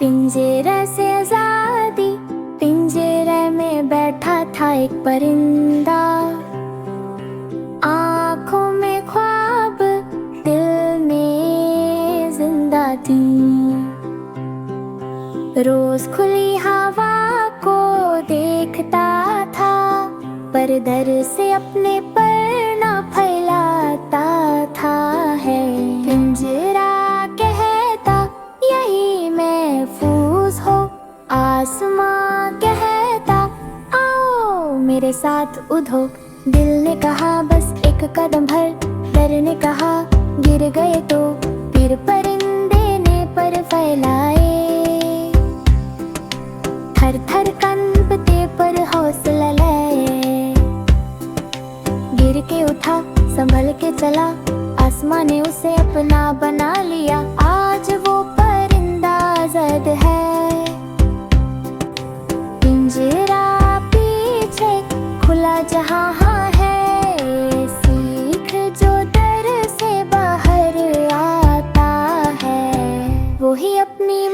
पिंजरे से आजादी, पिंजरे में बैठा था एक परिंदा। आँखों में ख्वाब, दिल में जिंदा थी। रोज खुली हवा को देखता था, पर डर से अपने पर न फैलाता था। है पिंजरा कहता यही महफूज हो, आसमां कहता आओ मेरे साथ उड़ो। दिल ने कहा बस एक कदम भर, डर ने कहा गिर गए तो, फिर परिंदे ने पर फैलाए। थर थर कंपते पर हौसला लाए, गिर के उठा संभल के चला, आसमां ने उसे अपना बना लिया। आज वो परिंदा आजाद है, पिंजरा पीछे खुला जहां है। सीख जो डर से बाहर आता है, वो ही अपनी